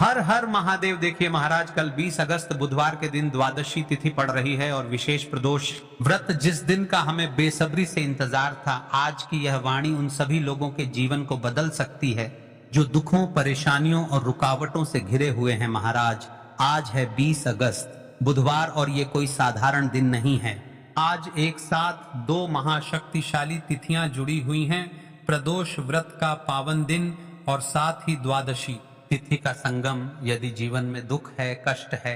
हर हर महादेव। देखिए महाराज, कल 20 अगस्त बुधवार के दिन द्वादशी तिथि पड़ रही है और विशेष प्रदोष व्रत जिस दिन का हमें बेसब्री से इंतजार था, आज की यह वाणी उन सभी लोगों के जीवन को बदल सकती है जो दुखों, परेशानियों और रुकावटों से घिरे हुए हैं। महाराज, आज है 20 अगस्त बुधवार और ये कोई साधारण दिन नहीं है। आज एक साथ दो महाशक्तिशाली तिथियां जुड़ी हुई हैं, प्रदोष व्रत का पावन दिन और साथ ही द्वादशी तिथि का संगम। यदि जीवन में दुख है, कष्ट है,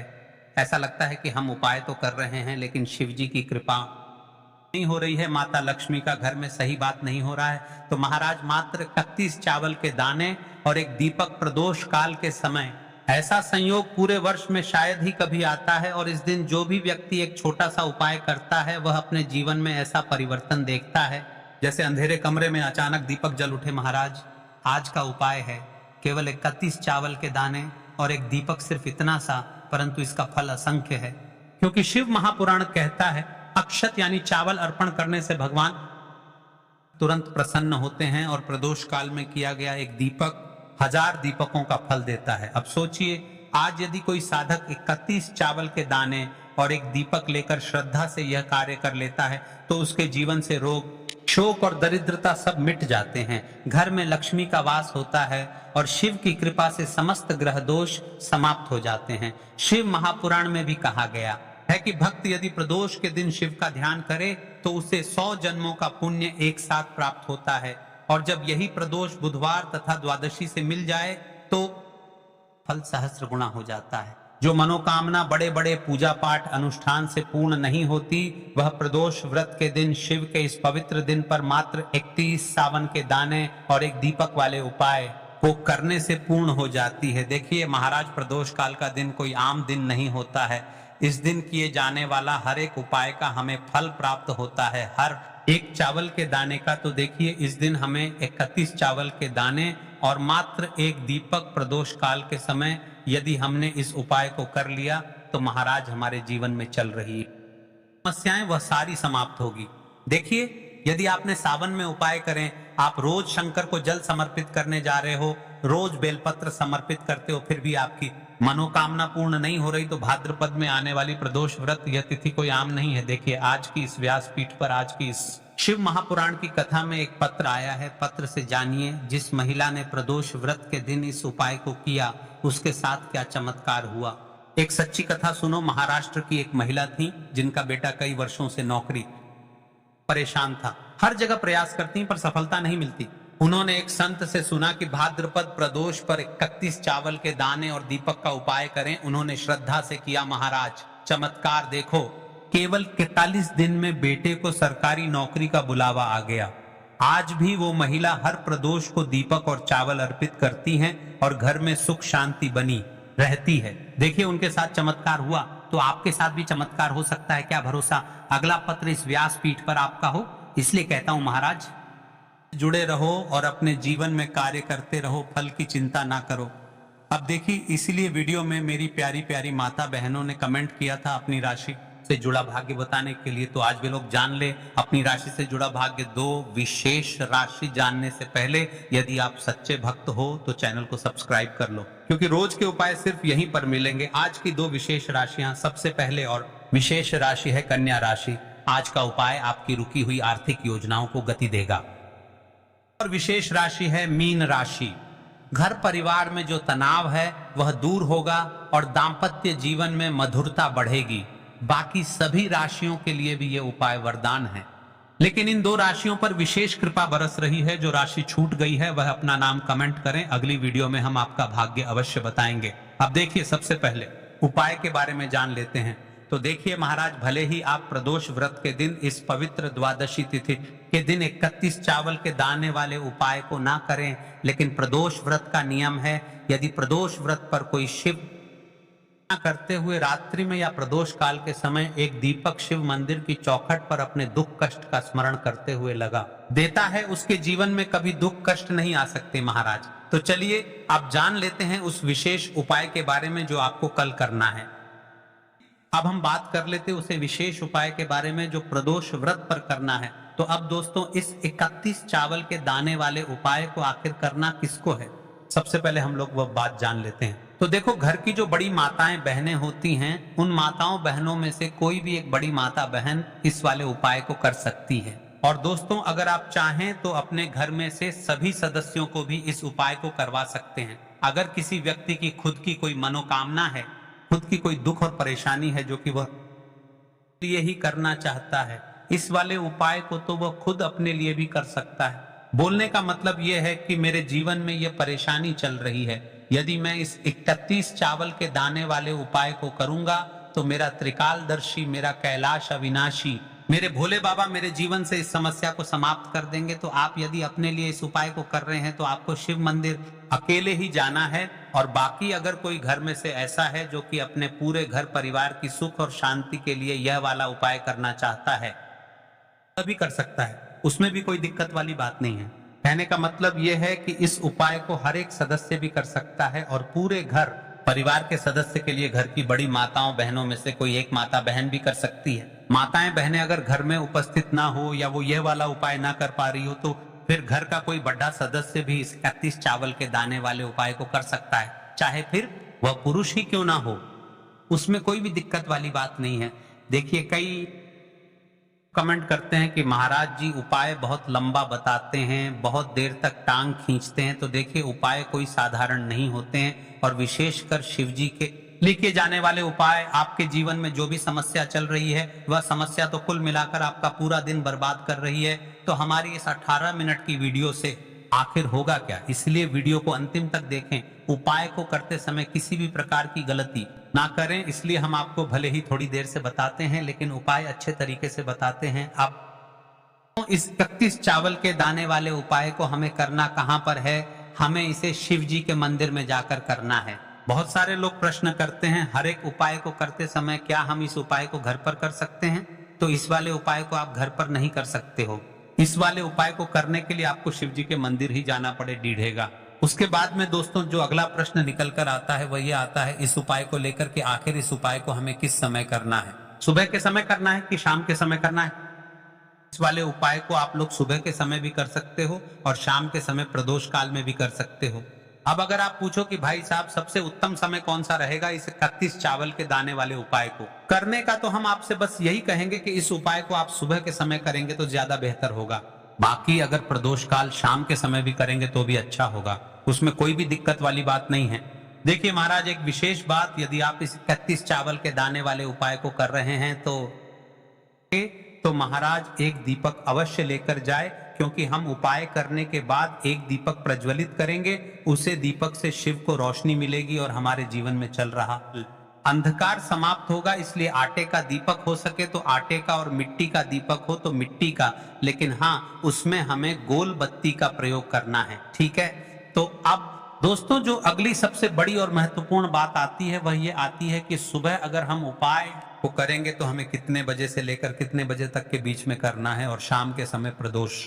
ऐसा लगता है कि हम उपाय तो कर रहे हैं लेकिन शिव जी की कृपा नहीं हो रही है, माता लक्ष्मी का घर में सही बात नहीं हो रहा है, तो महाराज मात्र 31 चावल के दाने और एक दीपक प्रदोष काल के समय, ऐसा संयोग पूरे वर्ष में शायद ही कभी आता है। और इस दिन जो भी व्यक्ति एक छोटा सा उपाय करता है वह अपने जीवन में ऐसा परिवर्तन देखता है जैसे अंधेरे कमरे में अचानक दीपक जल उठे। महाराज, आज का उपाय है केवल 31 चावल के दाने और एक दीपक, सिर्फ इतना सा, परंतु इसका फल असंख्य है। क्योंकि शिव महापुराण कहता है अक्षत यानी चावल अर्पण करने से भगवान तुरंत प्रसन्न होते हैं और प्रदोष काल में किया गया एक दीपक 1000 दीपकों का फल देता है। अब सोचिए, आज यदि कोई साधक 31 चावल के दाने और एक दीपक लेकर श्रद्धा से यह कार्य कर लेता है तो उसके जीवन से रोग, शोक और दरिद्रता सब मिट जाते हैं, घर में लक्ष्मी का वास होता है और शिव की कृपा से समस्त ग्रह दोष समाप्त हो जाते हैं। शिव महापुराण में भी कहा गया है कि भक्त यदि प्रदोष के दिन शिव का ध्यान करे तो उसे 100 जन्मों का पुण्य एक साथ प्राप्त होता है, और जब यही प्रदोष बुधवार तथा द्वादशी से मिल जाए तो फल सहस्त्र गुणा हो जाता है। जो मनोकामना बड़े बड़े पूजा पाठ अनुष्ठान से पूर्ण नहीं होती, वह प्रदोष व्रत के दिन शिव के इस पवित्र दिन पर मात्र 31 सावन के दाने और एक दीपक वाले उपाय को करने से पूर्ण हो जाती है। देखिए महाराज, प्रदोष काल का दिन कोई आम दिन नहीं होता है। इस दिन किए जाने वाला हर एक उपाय का हमें फल प्राप्त होता है, हर एक चावल के दाने का। तो देखिए, इस दिन हमें 31 चावल के दाने और मात्र एक दीपक प्रदोष काल के समय यदि हमने इस उपाय को कर लिया तो महाराज हमारे जीवन में चल रही समस्याएं वह सारी समाप्त होगी। देखिए, यदि आपने सावन में उपाय करें, आप रोज शंकर को जल समर्पित करने जा रहे हो, रोज बेलपत्र समर्पित करते हो, फिर भी आपकी मनोकामना पूर्ण नहीं हो रही, तो भाद्रपद में आने वाली प्रदोष व्रत यह तिथि कोई आम नहीं है। देखिए, आज की इस व्यासपीठ पर, आज की इस शिव महापुराण की कथा में एक पत्र आया है। पत्र से जानिए जिस महिला ने प्रदोष व्रत के दिन इस उपाय को किया उसके साथ क्या चमत्कार हुआ। एक सच्ची कथा सुनो। महाराष्ट्र की एक महिला थी जिनका बेटा कई वर्षों से नौकरी परेशान था, हर जगह प्रयास करती पर सफलता नहीं मिलती। उन्होंने एक संत से सुना कि भाद्रपद प्रदोष पर 31 चावल के दाने और दीपक का उपाय करें। उन्होंने श्रद्धा से किया। महाराज, चमत्कार देखो, केवल 41 दिन में बेटे को सरकारी नौकरी का बुलावा आ गया। आज भी वो महिला हर प्रदोष को दीपक और चावल अर्पित करती हैं और घर में सुख शांति बनी रहती है। देखिए, उनके साथ चमत्कार हुआ, तो आपके साथ भी चमत्कार हो सकता है। क्या भरोसा अगला पत्र इस व्यासपीठ पर आपका हो। इसलिए कहता हूं महाराज, जुड़े रहो और अपने जीवन में कार्य करते रहो, फल की चिंता ना करो। अब देखिए, इसीलिए वीडियो में मेरी प्यारी प्यारी माता बहनों ने कमेंट किया था अपनी राशि से जुड़ा भाग्य बताने के लिए, तो आज वे लोग जान ले अपनी राशि से जुड़ा भाग्य। 2 विशेष राशि जानने से पहले यदि आप सच्चे भक्त हो तो चैनल को सब्सक्राइब कर लो, क्योंकि रोज के उपाय सिर्फ यहीं पर मिलेंगे। आज की 2 विशेष राशियां, सबसे पहले और विशेष राशि है कन्या राशि। आज का उपाय आपकी रुकी हुई आर्थिक योजनाओं को गति देगा। और विशेष राशि है मीन राशि। घर परिवार में जो तनाव है वह दूर होगा और दाम्पत्य जीवन में मधुरता बढ़ेगी। बाकी सभी राशियों के लिए भी ये उपाय वरदान है, लेकिन इन 2 राशियों पर विशेष कृपा बरस रही है। जो राशि छूट गई है वह अपना नाम कमेंट करें, अगली वीडियो में हम आपका भाग्य अवश्य बताएंगे। अब देखिए, सबसे पहले उपाय के बारे में जान लेते हैं। तो देखिए महाराज, भले ही आप प्रदोष व्रत के दिन इस पवित्र द्वादशी तिथि के दिन 31 चावल के दाने वाले उपाय को ना करें, लेकिन प्रदोष व्रत का नियम है, यदि प्रदोष व्रत पर कोई शिव करते हुए रात्रि में या प्रदोष काल के समय एक दीपक शिव मंदिर की चौखट पर अपने दुख कष्ट का स्मरण करते हुए लगा देता है, उसके जीवन में कभी दुख कष्ट नहीं आ सकते महाराज। तो चलिए आप जान लेते हैं उस विशेष उपाय के बारे में जो आपको कल करना है। अब हम बात कर लेते उसे विशेष उपाय के बारे में जो प्रदोष व्रत पर करना है। तो अब दोस्तों, इस 31 चावल के दाने वाले उपाय को आखिर करना किसको है, सबसे पहले हम लोग वह बात जान लेते हैं। तो देखो, घर की जो बड़ी माताएं बहनें होती हैं, उन माताओं बहनों में से कोई भी एक बड़ी माता बहन इस वाले उपाय को कर सकती है। और दोस्तों, अगर आप चाहें तो अपने घर में से सभी सदस्यों को भी इस उपाय को करवा सकते हैं। अगर किसी व्यक्ति की खुद की कोई मनोकामना है, खुद की कोई दुख और परेशानी है जो कि वह लिए ही करना चाहता है, इस वाले उपाय को तो वह खुद अपने लिए भी कर सकता है। बोलने का मतलब यह है कि मेरे जीवन में यह परेशानी चल रही है, यदि मैं इस 31 चावल के दाने वाले उपाय को करूंगा तो मेरा त्रिकालदर्शी, मेरा कैलाश अविनाशी, मेरे भोले बाबा मेरे जीवन से इस समस्या को समाप्त कर देंगे। तो आप यदि अपने लिए इस उपाय को कर रहे हैं तो आपको शिव मंदिर अकेले ही जाना है। और बाकी अगर कोई घर में से ऐसा है जो कि अपने पूरे घर परिवार की सुख और शांति के लिए यह वाला उपाय करना चाहता है, तभी कर सकता है, उसमें भी कोई दिक्कत वाली बात नहीं है। कहने का मतलब यह है कि इस उपाय को हर एक सदस्य भी कर सकता है और पूरे घर परिवार के सदस्य के लिए घर की बड़ी माताओं बहनों में से कोई एक माता बहन भी कर सकती है। माताएं बहनें अगर घर में उपस्थित ना हो या वो यह वाला उपाय ना कर पा रही हो तो फिर घर का कोई बड़ा सदस्य भी इस 31 चावल के दाने वाले उपाय को कर सकता है, चाहे फिर वह पुरुष ही क्यों ना हो, उसमें कोई भी दिक्कत वाली बात नहीं है। देखिए, कई कमेंट करते हैं कि महाराज जी उपाय बहुत लंबा बताते हैं, बहुत देर तक टांग खींचते हैं। तो देखिए, उपाय कोई साधारण नहीं होते हैं और विशेषकर शिव जी के लिखे जाने वाले उपाय आपके जीवन में जो भी समस्या चल रही है वह समस्या तो कुल मिलाकर आपका पूरा दिन बर्बाद कर रही है। तो हमारी इस 18 मिनट की वीडियो से आखिर होगा क्या, इसलिए वीडियो को अंतिम तक देखें। उपाय को करते समय किसी भी प्रकार की गलती ना करें, इसलिए हम आपको भले ही थोड़ी देर से बताते हैं लेकिन उपाय अच्छे तरीके से बताते हैं। आप इस 31 चावल के दाने वाले उपाय को हमें करना कहां पर है, हमें इसे शिव जी के मंदिर में जाकर करना है। बहुत सारे लोग प्रश्न करते हैं हर एक उपाय को करते समय क्या हम इस उपाय को घर पर कर सकते हैं, तो इस वाले उपाय को आप घर पर नहीं कर सकते हो। इस वाले उपाय को करने के लिए आपको शिव जी के मंदिर ही जाना पड़े, डीढ़ेगा। उसके बाद में दोस्तों जो अगला प्रश्न निकल कर आता है वह ये आता है इस उपाय को लेकर के आखिर इस उपाय को हमें किस समय करना है, सुबह के समय करना है कि शाम के समय करना है। इस वाले उपाय को आप लोग सुबह के समय भी कर सकते हो और शाम के समय प्रदोष काल में भी कर सकते हो। अब अगर आप पूछो कि भाई साहब सबसे उत्तम समय कौन सा रहेगा इस 31 चावल के दाने वाले उपाय को करने का, तो हम आपसे बस यही कहेंगे कि इस उपाय को आप सुबह के समय करेंगे तो ज्यादा बेहतर होगा। बाकी अगर प्रदोष काल शाम के समय भी करेंगे तो भी अच्छा होगा, उसमें कोई भी दिक्कत वाली बात नहीं है। देखिए महाराज, एक विशेष बात, यदि आप इस 31 चावल के दाने वाले उपाय को कर रहे हैं तो महाराज एक दीपक अवश्य लेकर जाए, क्योंकि हम उपाय करने के बाद एक दीपक प्रज्वलित करेंगे, उसे दीपक से शिव को रोशनी मिलेगी और हमारे जीवन में चल रहा अंधकार समाप्त होगा। इसलिए आटे का दीपक हो सके तो आटे का और मिट्टी का दीपक हो तो मिट्टी का, लेकिन हाँ उसमें हमें गोल बत्ती का प्रयोग करना है, ठीक है। तो अब दोस्तों जो अगली सबसे बड़ी और महत्वपूर्ण बात आती है वह ये आती है कि सुबह अगर हम उपाय को करेंगे तो हमें कितने बजे से लेकर कितने बजे तक के बीच में करना है, और शाम के समय प्रदोष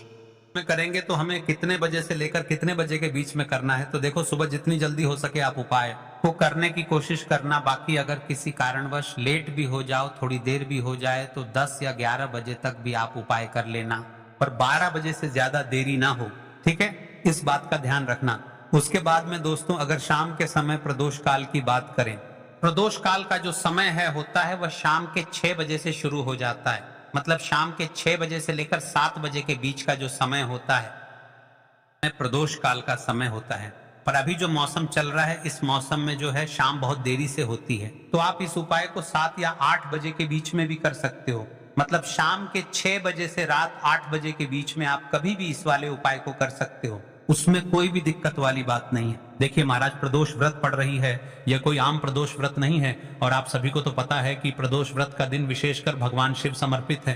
में करेंगे तो हमें कितने बजे से लेकर कितने बजे के बीच में करना है। तो देखो, सुबह जितनी जल्दी हो सके आप उपाय को करने की कोशिश करना। बाकी अगर किसी कारणवश लेट भी हो जाओ, थोड़ी देर भी हो जाए, तो 10 या 11 बजे तक भी आप उपाय कर लेना, पर 12 बजे से ज्यादा देरी ना हो, ठीक है, इस बात का ध्यान रखना। उसके बाद में दोस्तों अगर शाम के समय प्रदोष काल की बात करें, प्रदोष काल का जो समय है होता है वह शाम के 6 बजे से शुरू हो जाता है। मतलब शाम के 6 बजे से लेकर 7 बजे के बीच का जो समय होता है प्रदोष काल का समय होता है। पर अभी जो मौसम चल रहा है इस मौसम में जो है शाम बहुत देरी से होती है, तो आप इस उपाय को 7 या 8 बजे के बीच में भी कर सकते हो। मतलब शाम के 6 बजे से रात 8 बजे के बीच में आप कभी भी इस वाले उपाय को कर सकते हो, उसमें कोई भी दिक्कत वाली बात नहीं है। देखिए महाराज, प्रदोष व्रत पड़ रही है, यह कोई आम प्रदोष व्रत नहीं है, और आप सभी को तो पता है कि प्रदोष व्रत का दिन विशेषकर भगवान शिव समर्पित है।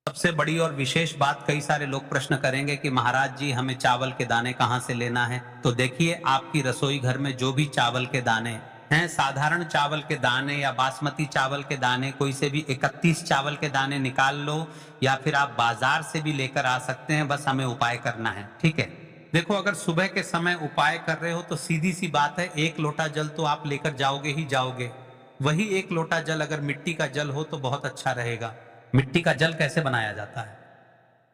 सबसे बड़ी और विशेष बात, कई सारे लोग प्रश्न करेंगे कि महाराज जी हमें चावल के दाने कहां से लेना है। तो देखिए, आपकी रसोई घर में जो भी चावल के दाने हैं, साधारण चावल के दाने या बासमती चावल के दाने, कोई से भी 31 चावल के दाने निकाल लो, या फिर आप बाजार से भी लेकर आ सकते हैं, बस हमें उपाय करना है, ठीक है। देखो, अगर सुबह के समय उपाय कर रहे हो तो सीधी सी बात है, 1 लोटा जल तो आप लेकर जाओगे ही जाओगे। वही 1 लोटा जल अगर मिट्टी का जल हो तो बहुत अच्छा रहेगा। मिट्टी का जल कैसे बनाया जाता है?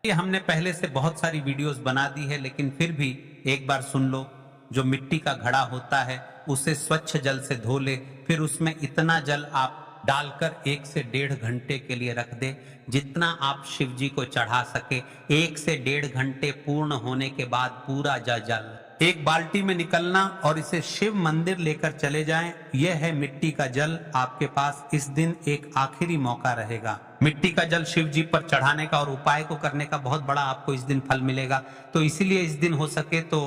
ये हमने पहले से बहुत सारी वीडियोस बना दी है, लेकिन फिर भी एक बार सुन लो। जो मिट्टी का घड़ा होता है उसे स्वच्छ जल से धो ले, फिर उसमें इतना जल आप डालकर 1 से 1.5 घंटे के लिए रख दे, जितना आप शिव जी को चढ़ा सके। 1 से 1.5 घंटे पूर्ण होने के बाद पूरा जल एक बाल्टी में निकलना और इसे शिव मंदिर लेकर चले जाएं। यह है मिट्टी का जल। आपके पास इस दिन एक आखिरी मौका रहेगा मिट्टी का जल शिव जी पर चढ़ाने का और उपाय को करने का। बहुत बड़ा आपको इस दिन फल मिलेगा, तो इसीलिए इस दिन हो सके तो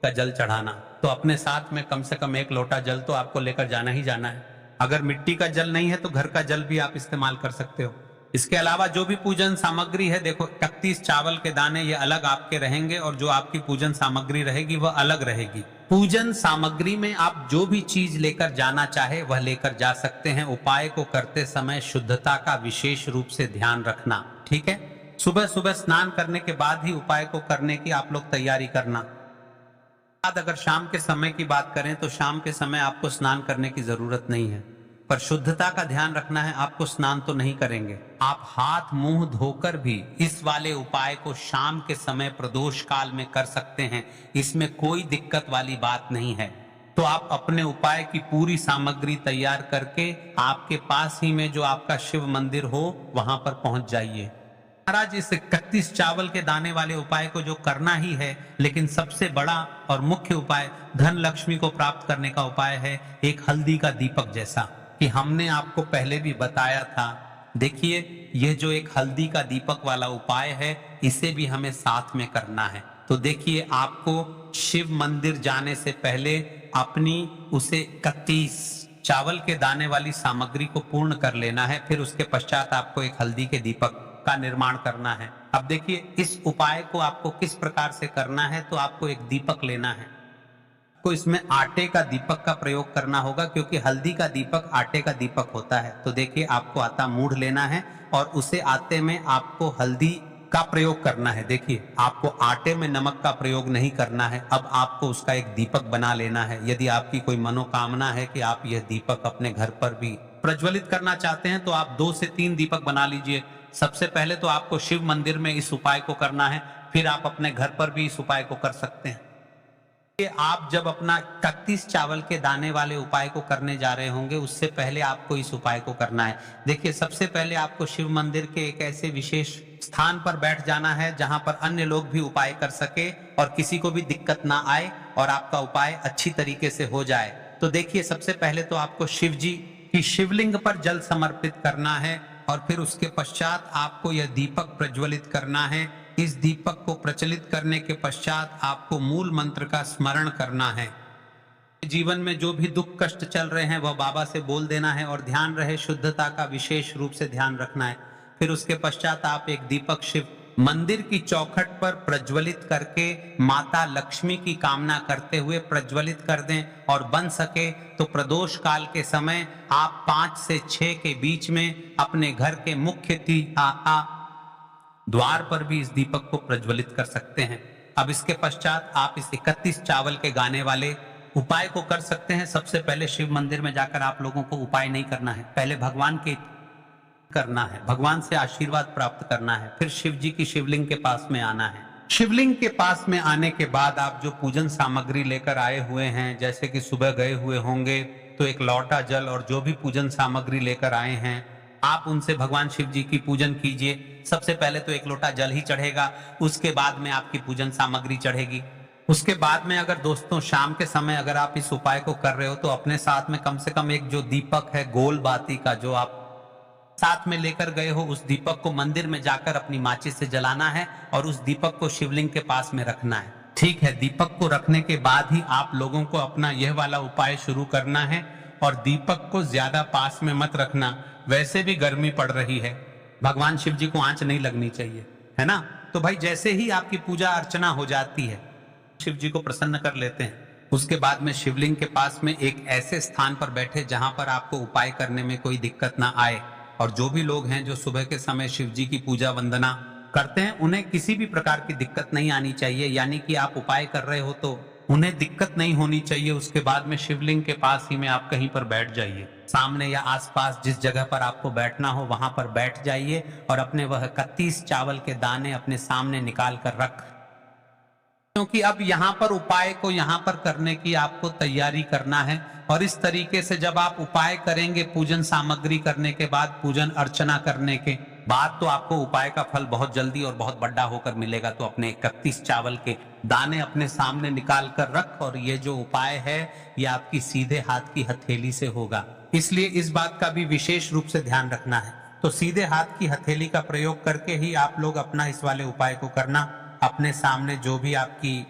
का जल चढ़ाना, तो अपने साथ में कम से कम 1 लोटा जल तो आपको लेकर जाना ही जाना है। अगर मिट्टी का जल नहीं है तो घर का जल भी आप इस्तेमाल कर सकते हो। इसके अलावा जो भी पूजन सामग्री है, देखो 31 चावल के दाने ये अलग आपके रहेंगे और जो आपकी पूजन सामग्री रहेगी वह अलग रहेगी। पूजन सामग्री में आप जो भी चीज लेकर जाना चाहे वह लेकर जा सकते हैं। उपाय को करते समय शुद्धता का विशेष रूप से ध्यान रखना, ठीक है। सुबह सुबह स्नान करने के बाद ही उपाय को करने की आप लोग तैयारी करना। अगर शाम के समय की बात करें तो शाम के समय आपको स्नान करने की जरूरत नहीं है, पर शुद्धता का ध्यान रखना है। आपको स्नान तो नहीं करेंगे, आप हाथ मुंह धोकर भी इस वाले उपाय को शाम के समय प्रदोष काल में कर सकते हैं। इसमें कोई दिक्कत वाली बात नहीं है। तो आप अपने उपाय की पूरी सामग्री तैयार करके आपके पास ही में जो आपका शिव मंदिर हो वहां पर पहुंच जाइए। महाराज इस 31 चावल के दाने वाले उपाय को जो करना ही है, लेकिन सबसे बड़ा और मुख्य उपाय धन लक्ष्मी को प्राप्त करने का उपाय है एक हल्दी का दीपक जैसा, कि हमने आपको पहले भी बताया था। देखिए यह जो एक हल्दी का दीपक वाला उपाय है इसे भी हमें साथ में करना है। तो देखिए आपको शिव मंदिर जाने से पहले अपनी उसे 31 चावल के दाने वाली सामग्री को पूर्ण कर लेना है। फिर उसके पश्चात आपको एक हल्दी के दीपक का निर्माण करना है। अब देखिए इस उपाय को आपको किस प्रकार से करना है। तो आपको एक दीपक लेना है, को इसमें आटे का दीपक का प्रयोग करना होगा, क्योंकि हल्दी का दीपक आटे का दीपक होता है। तो देखिए आपको आटा मूढ़ लेना है और उसे आटे में आपको हल्दी का प्रयोग करना है। देखिए आपको आटे में नमक का प्रयोग नहीं करना है। अब आपको उसका एक दीपक बना लेना है। यदि आपकी कोई मनोकामना है कि आप यह दीपक अपने घर पर भी प्रज्वलित करना चाहते हैं तो आप 2 से 3 दीपक बना लीजिए। सबसे पहले तो आपको शिव मंदिर में इस उपाय को करना है, फिर आप अपने घर पर भी इस उपाय को कर सकते हैं। आप जब अपना 31 चावल के दाने वाले उपाय को करने जा रहे होंगे उससे पहले आपको इस उपाय को करना है। देखिए सबसे पहले आपको शिव मंदिर के एक ऐसे विशेष स्थान पर बैठ जाना है जहां पर अन्य लोग भी उपाय कर सके और किसी को भी दिक्कत ना आए और आपका उपाय अच्छी तरीके से हो जाए। तो देखिए सबसे पहले तो आपको शिव जी की शिवलिंग पर जल समर्पित करना है और फिर उसके पश्चात आपको यह दीपक प्रज्वलित करना है। इस दीपक को प्रचलित करने के पश्चात आपको मूल मंत्र का स्मरण करना है। जीवन में जो भी दुख कष्ट चल रहे हैं वह बाबा से बोल देना है और ध्यान रहे शुद्धता का विशेष रूप से ध्यान रखना है। फिर उसके पश्चात आप एक दीपक शिव मंदिर की चौखट पर प्रज्वलित करके माता लक्ष्मी की कामना करते हुए प्रज्वलित कर दें और बन सके तो प्रदोष काल के समय आप 5 से 6 के बीच में अपने घर के मुख्य द्वार पर भी इस दीपक को प्रज्वलित कर सकते हैं। अब इसके पश्चात आप इस 31 चावल के गाने वाले उपाय को कर सकते हैं। सबसे पहले शिव मंदिर में जाकर आप लोगों को उपाय नहीं करना है, पहले भगवान के करना है, भगवान से आशीर्वाद प्राप्त करना है। फिर शिव जी की शिवलिंग के पास में आना है। शिवलिंग के पास में आने के बाद आप जो पूजन सामग्री लेकर आए हुए हैं, जैसे कि सुबह गए हुए होंगे तो एक लौटा जल और जो भी पूजन सामग्री लेकर आए हैं आप उनसे भगवान शिव जी की पूजन कीजिए। सबसे पहले तो 1 लोटा जल ही चढ़ेगा, उसके बाद में आपकी पूजन सामग्री चढ़ेगी। उसके बाद में अगर दोस्तों शाम के समय अगर आप इस उपाय को कर रहे हो तो अपने साथ में कम से कम एक जो दीपक है गोल बाती का जो आप साथ में लेकर गए हो, उस दीपक को मंदिर में जाकर अपनी माचिस से जलाना है और उस दीपक को शिवलिंग के पास में रखना है। ठीक है, दीपक को रखने के बाद ही आप लोगों को अपना यह वाला उपाय शुरू करना है और दीपक को ज्यादा पास में मत रखना। वैसे भी गर्मी पड़ रही है, भगवान शिव जी को आंच नहीं लगनी चाहिए, है ना। तो भाई जैसे ही आपकी पूजा अर्चना हो जाती है, शिव जी को प्रसन्न कर लेते हैं, उसके बाद में शिवलिंग के पास में एक ऐसे स्थान पर बैठे जहां पर आपको उपाय करने में कोई दिक्कत ना आए। और जो भी लोग हैं जो सुबह के समय शिव जी की पूजा वंदना करते हैं उन्हें किसी भी प्रकार की दिक्कत नहीं आनी चाहिए। यानी कि आप उपाय कर रहे हो तो उन्हें दिक्कत नहीं होनी चाहिए। उसके बाद में शिवलिंग के पास ही में आप कहीं पर बैठ जाइए, सामने या आसपास जिस जगह पर आपको बैठना हो वहां पर बैठ जाइए और अपने वह 31 चावल के दाने अपने सामने निकाल कर रख, क्योंकि अब यहाँ पर उपाय को यहाँ पर करने की आपको तैयारी करना है। और इस तरीके से जब आप उपाय करेंगे, पूजन सामग्री करने के बाद, पूजन अर्चना करने के बाद, तो आपको उपाय का फल बहुत जल्दी और बहुत बड़ा होकर मिलेगा। तो अपने 31 चावल के दाने अपने सामने निकाल कर रख, और ये जो उपाय है ये आपकी सीधे हाथ की हथेली से होगा, इसलिए इस बात का भी विशेष रूप से ध्यान रखना है। तो सीधे हाथ की हथेली का प्रयोग करके ही आप लोग अपना इस वाले उपाय को करना। अपने सामने जो भी आपकी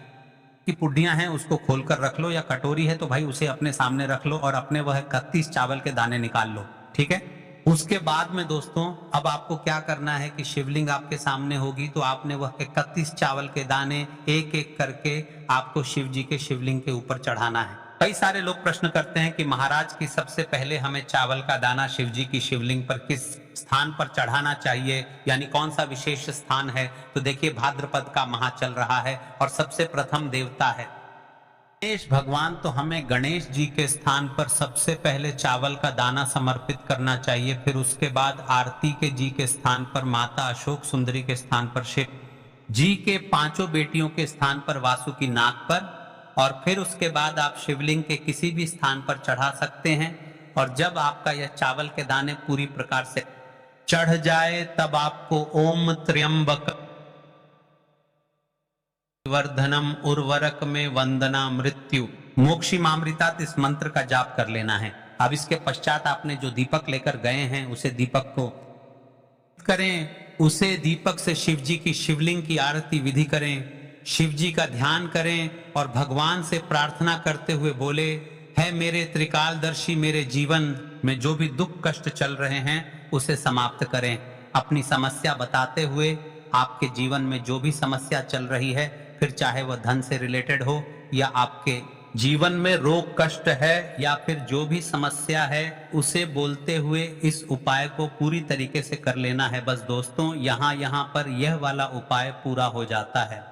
पुड्डियां हैं उसको खोलकर रख लो, या कटोरी है तो भाई उसे अपने सामने रख लो और अपने वह 31 चावल के दाने निकाल लो, ठीक है। उसके बाद में दोस्तों अब आपको क्या करना है कि शिवलिंग आपके सामने होगी, तो आपने वह 31 चावल के दाने एक एक करके आपको शिव जी के शिवलिंग के ऊपर चढ़ाना है। कई सारे लोग प्रश्न करते हैं कि महाराज की सबसे पहले हमें चावल का दाना शिव जी की शिवलिंग पर किस स्थान पर चढ़ाना चाहिए, यानी कौन सा विशेष स्थान है। तो देखिए, भाद्रपद का माह चल रहा है और सबसे प्रथम देवता है गणेश भगवान, तो हमें गणेश जी के स्थान पर सबसे पहले चावल का दाना समर्पित करना चाहिए। फिर उसके बाद आरती के जी के स्थान पर माता अशोक सुंदरी के स्थान पर शिव जी के 5 बेटियों के स्थान पर वासुकी नाग पर, और फिर उसके बाद आप शिवलिंग के किसी भी स्थान पर चढ़ा सकते हैं। और जब आपका यह चावल के दाने पूरी प्रकार से चढ़ जाए तब आपको ओम त्र्यंबक वर्धनम उर्वरक में वंदना मृत्यु मोक्षिमामृतात्, इस मंत्र का जाप कर लेना है। अब इसके पश्चात आपने जो दीपक लेकर गए हैं उसे दीपक को करें, उसे दीपक से शिव जी की शिवलिंग की आरती विधि करें, शिव जी का ध्यान करें और भगवान से प्रार्थना करते हुए बोले, है मेरे त्रिकालदर्शी, मेरे जीवन में जो भी दुख कष्ट चल रहे हैं उसे समाप्त करें। अपनी समस्या बताते हुए, आपके जीवन में जो भी समस्या चल रही है, फिर चाहे वह धन से रिलेटेड हो या आपके जीवन में रोग कष्ट है या फिर जो भी समस्या है, उसे बोलते हुए इस उपाय को पूरी तरीके से कर लेना है। बस दोस्तों, यहाँ पर यह वाला उपाय पूरा हो जाता है।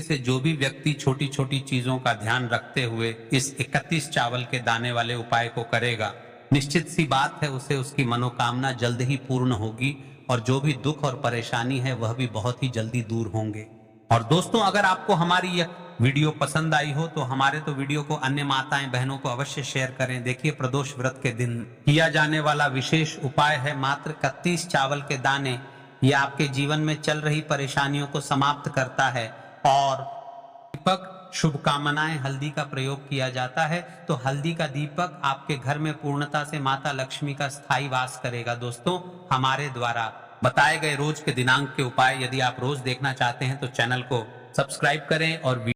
से जो भी व्यक्ति छोटी छोटी चीजों का ध्यान रखते हुए इस 31 चावल के दाने वाले उपाय को करेगा, निश्चित सी बात है उसे उसकी मनोकामना जल्द ही पूर्ण होगी और जो भी दुख और परेशानी है वह भी बहुत ही जल्दी दूर होंगे। और दोस्तों, अगर आपको हमारी यह वीडियो पसंद आई हो तो हमारे वीडियो को अन्य माताएं बहनों को अवश्य शेयर करें। देखिए, प्रदोष व्रत के दिन किया जाने वाला विशेष उपाय है मात्र 31 चावल के दाने। यह आपके जीवन में चल रही परेशानियों को समाप्त करता है। और दीपक, शुभकामनाएं, हल्दी का प्रयोग किया जाता है, तो हल्दी का दीपक आपके घर में पूर्णता से माता लक्ष्मी का स्थायी वास करेगा। दोस्तों, हमारे द्वारा बताए गए रोज के दिनांक के उपाय यदि आप रोज देखना चाहते हैं तो चैनल को सब्सक्राइब करें और